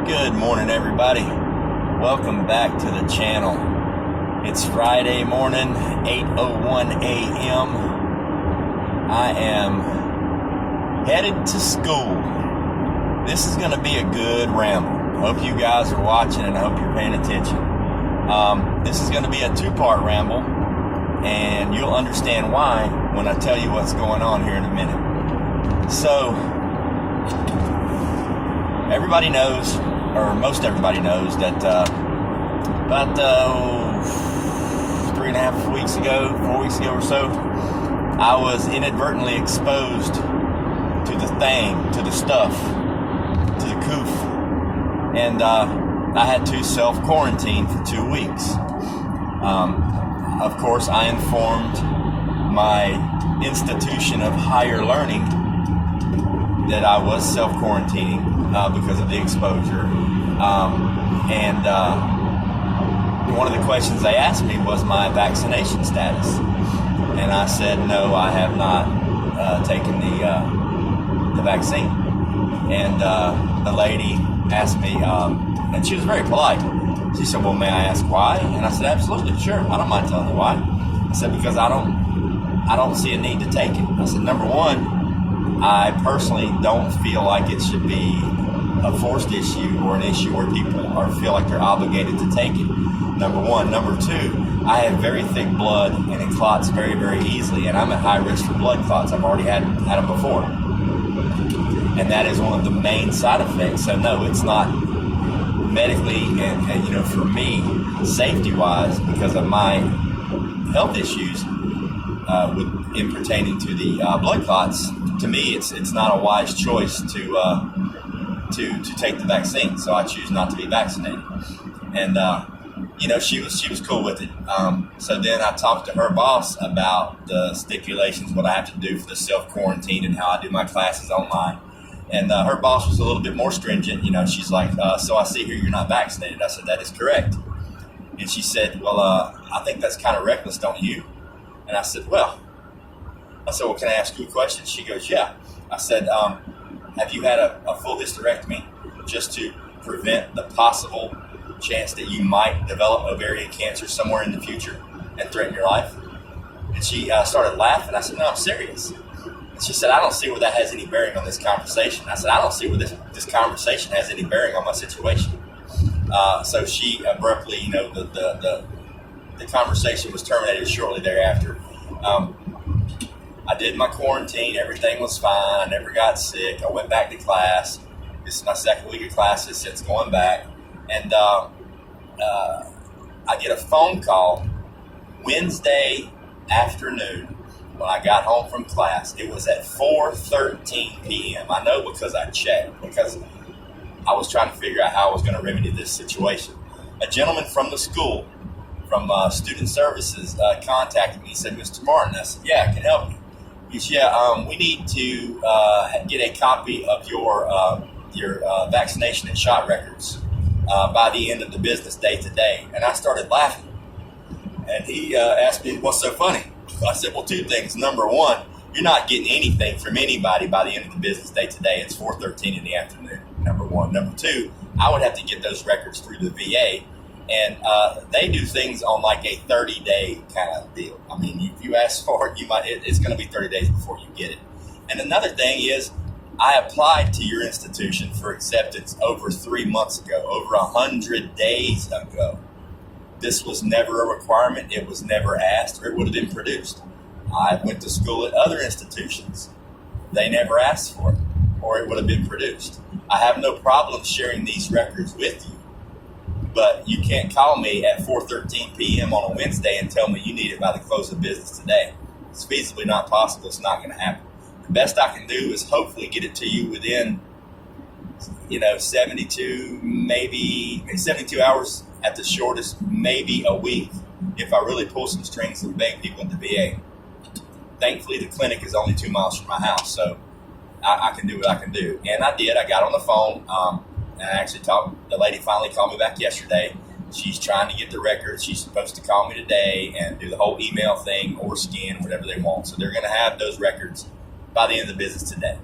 Good morning, everybody. Welcome back to the channel. It's Friday morning, 8:01 a.m. I am headed to school. This is going to be a good ramble. Hope you guys are watching and I hope you're paying attention. This is going to be a two-part ramble, and you'll understand why when I tell you what's going on here in a minute. So, everybody knows, or most everybody knows, that about 3.5 weeks ago, 4 weeks ago or so, I was inadvertently exposed to the thing, to the stuff, to the coof, and I had to self-quarantine for 2 weeks. Of course, I informed my institution of higher learning that I was self-quarantining because of the exposure. And one of the questions they asked me was my vaccination status. And I said, no, I have not taken the vaccine. And the lady asked me, and she was very polite. She said, well, may I ask why? And I said, absolutely, sure. I don't mind telling you why. I said, because I don't see a need to take it. I said, number one, I personally don't feel like it should be a forced issue or an issue where people feel like they're obligated to take it. Number one. Number two, I have very thick blood and it clots very, very easily, and I'm at high risk for blood clots. I've already had them before. And that is one of the main side effects. So no, it's not medically and for me, safety-wise, because of my health issues in pertaining to the blood clots, to me, it's not a wise choice to take the vaccine. So I choose not to be vaccinated. And she was cool with it. So then I talked to her boss about the stipulations, what I have to do for the self-quarantine and how I do my classes online. And her boss was a little bit more stringent. She's like, so I see here you're not vaccinated. I said, that is correct. And she said, well, I think that's kind of reckless, don't you? And I said, well, can I ask you a question? She goes, yeah. I said, have you had a full hysterectomy just to prevent the possible chance that you might develop ovarian cancer somewhere in the future and threaten your life? And she started laughing. I said, no, I'm serious. And she said, I don't see where that has any bearing on this conversation. I said, I don't see where this conversation has any bearing on my situation. So she abruptly, the conversation was terminated shortly thereafter. I did my quarantine. Everything was fine. I never got sick. I went back to class. This is my second week of classes since going back. And I get a phone call Wednesday afternoon when I got home from class. It was at 4:13 p.m. I know because I checked, because I was trying to figure out how I was going to remedy this situation. A gentleman from the school, from Student Services, contacted me and said, Mr. Martin. I said, yeah, I can help you. He said, yeah, we need to get a copy of your vaccination and shot records by the end of the business day today. And I started laughing. And he asked me, what's so funny? I said, well, two things. Number one, you're not getting anything from anybody by the end of the business day today. It's 4:13 in the afternoon, number one. Number two, I would have to get those records through the VA. And they do things on like a 30-day kind of deal. I mean, if you ask for it, it's going to be 30 days before you get it. And another thing is, I applied to your institution for acceptance over 3 months ago, over 100 days ago. This was never a requirement. It was never asked, or it would have been produced. I went to school at other institutions. They never asked for it, or it would have been produced. I have no problem sharing these records with you, but you can't call me at 4:13 p.m. on a Wednesday and tell me you need it by the close of business today. It's feasibly not possible. It's not going to happen. The best I can do is hopefully get it to you within, 72, maybe 72 hours at the shortest, maybe a week, if I really pull some strings and beg people at the VA. Thankfully, the clinic is only 2 miles from my house, so I can do what I can do. And I did. I got on the phone, and I actually talked. The lady finally called me back yesterday. She's trying to get the records. She's supposed to call me today and do the whole email thing or scan, whatever they want. So they're going to have those records by the end of the business today,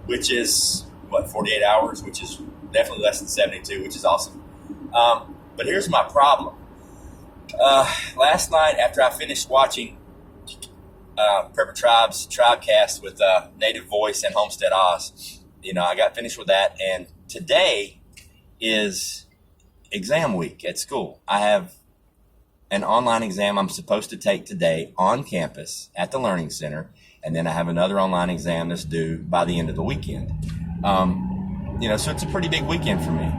which is, 48 hours, which is definitely less than 72, which is awesome. But here's my problem. Last night, after I finished watching Prepper Tribe's Tribecast with Native Voice and Homestead Oz, I got finished with that, and today is exam week at school. I have an online exam I'm supposed to take today on campus at the Learning Center, and then I have another online exam that's due by the end of the weekend. So it's a pretty big weekend for me.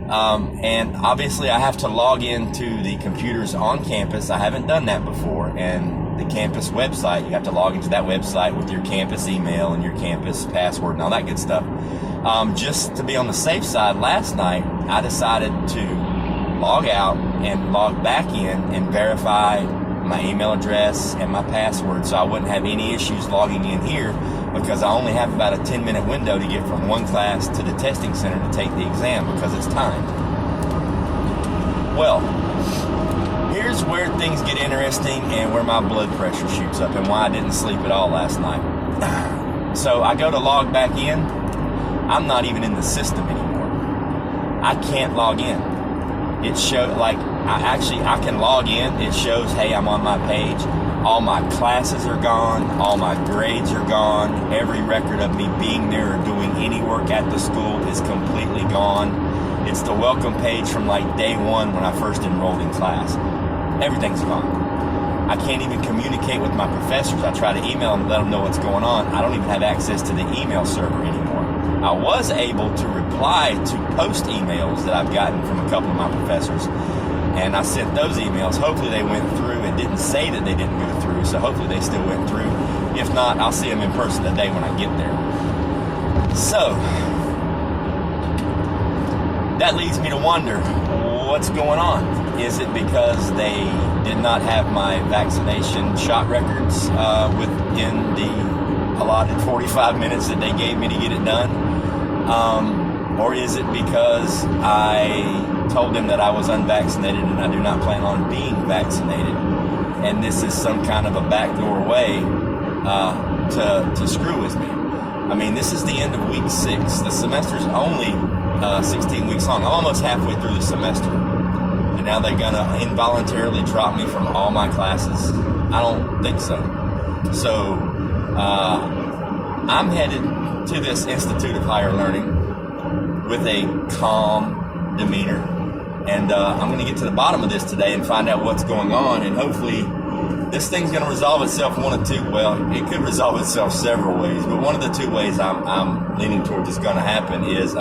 And obviously I have to log into the computers on campus. I haven't done that before. And the campus website, you have to log into that website with your campus email and your campus password and all that good stuff. Just to be on the safe side, last night I decided to log out and log back in and verify my email address and my password so I wouldn't have any issues logging in here, because I only have about a 10-minute window to get from one class to the testing center to take the exam because it's timed. Well, here's where things get interesting and where my blood pressure shoots up and why I didn't sleep at all last night. So I go to log back in. I'm not even in the system anymore. I can't log in. It shows I can log in. It shows, hey, I'm on my page. All my classes are gone. All my grades are gone. Every record of me being there or doing any work at the school is completely gone. It's the welcome page from day one when I first enrolled in class. Everything's gone. I can't even communicate with my professors. I try to email them and let them know what's going on. I don't even have access to the email server anymore. I was able to reply to post emails that I've gotten from a couple of my professors, and I sent those emails. Hopefully they went through. It didn't say that they didn't go through, so hopefully they still went through. If not, I'll see them in person today when I get there. So that leads me to wonder, what's going on? Is it because they did not have my vaccination shot records within the allotted 45 minutes that they gave me to get it done? Or is it because I told them that I was unvaccinated and I do not plan on being vaccinated, and this is some kind of a backdoor way to screw with me? I mean, this is the end of week 6. The semester's only 16 weeks long. I'm almost halfway through the semester, and now they're gonna involuntarily drop me from all my classes? I don't think so. So I'm headed to this Institute of Higher Learning with a calm demeanor, and I'm going to get to the bottom of this today and find out what's going on, and hopefully this thing's going to resolve itself one of two. Well, it could resolve itself several ways, but one of the two ways I'm leaning towards is going to happen is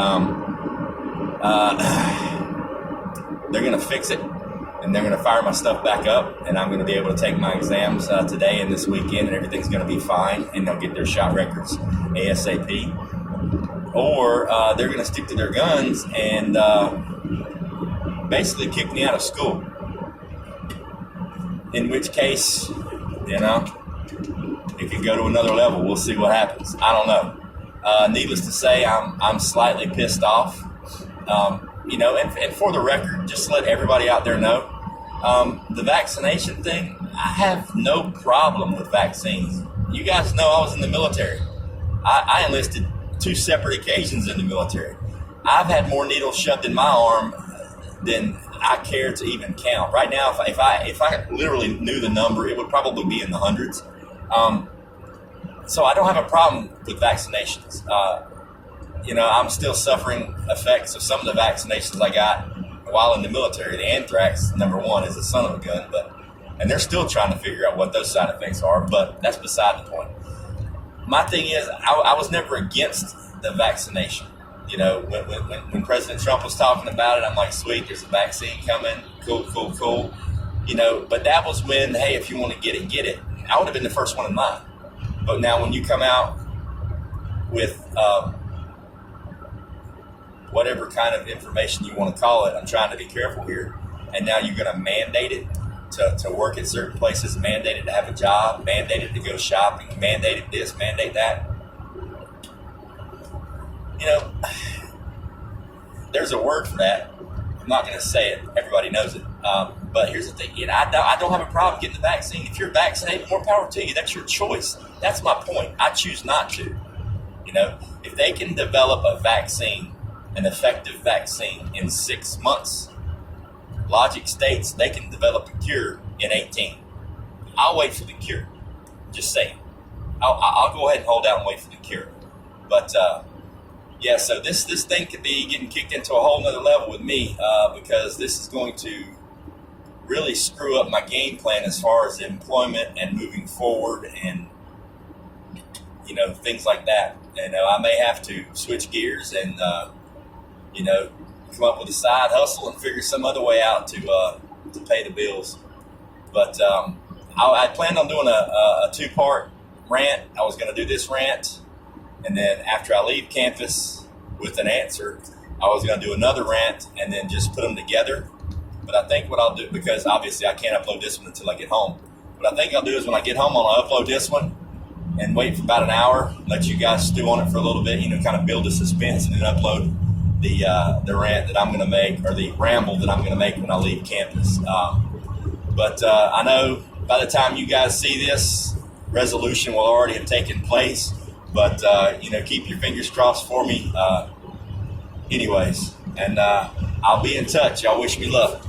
they're going to fix it, and they're going to fire my stuff back up, and I'm going to be able to take my exams today and this weekend, and everything's going to be fine, and they'll get their shot records ASAP. Or they're going to stick to their guns and basically kick me out of school. In which case, it could go to another level. We'll see what happens. I don't know. Needless to say, I'm slightly pissed off. And for the record, just to let everybody out there know, the vaccination thing, I have no problem with vaccines. You guys know I was in the military. I enlisted 2 separate occasions in the military. I've had more needles shoved in my arm than I care to even count. Right now, if I literally knew the number, it would probably be in the hundreds. So I don't have a problem with vaccinations. I'm still suffering effects of some of the vaccinations I got while in the military. The anthrax, number one, is a son of a gun, and they're still trying to figure out what those side effects are, but that's beside the point. My thing is, I was never against the vaccination. When President Trump was talking about it, I'm like, sweet, there's a vaccine coming. Cool. But that was when, hey, if you want to get it, get it. I would have been the first one in line. But now when you come out with whatever kind of information you want to call it, I'm trying to be careful here, and now you're going to mandate it to work at certain places, mandate it to have a job, mandate it to go shopping, mandate it this, mandate that. There's a word for that. I'm not going to say it. Everybody knows it. But here's the thing. I don't have a problem getting the vaccine. If you're vaccinated, more power to you. That's your choice. That's my point. I choose not to. If they can develop a vaccine an effective vaccine in 6 months. Logic states they can develop a cure in 18. I'll wait for the cure. Just saying. I'll go ahead and hold out and wait for the cure. But yeah, so this thing could be getting kicked into a whole nother level with me because this is going to really screw up my game plan as far as employment and moving forward and, you know, things like that. And I may have to switch gears and, you know, come up with a side hustle and figure some other way out to pay the bills. But I planned on doing a two-part rant. I was going to do this rant, and then after I leave campus with an answer, I was going to do another rant and then just put them together. But I think what I'll do, because obviously I can't upload this one until I get home, what I think I'll do is when I get home, I'll upload this one and wait for about an hour, let you guys stew on it for a little bit, you know, kind of build a suspense, and then upload the rant that I'm going to make, or the ramble that I'm going to make when I leave campus. But I know by the time you guys see this, resolution will already have taken place. But, you know, keep your fingers crossed for me anyways. And I'll be in touch. Y'all wish me luck.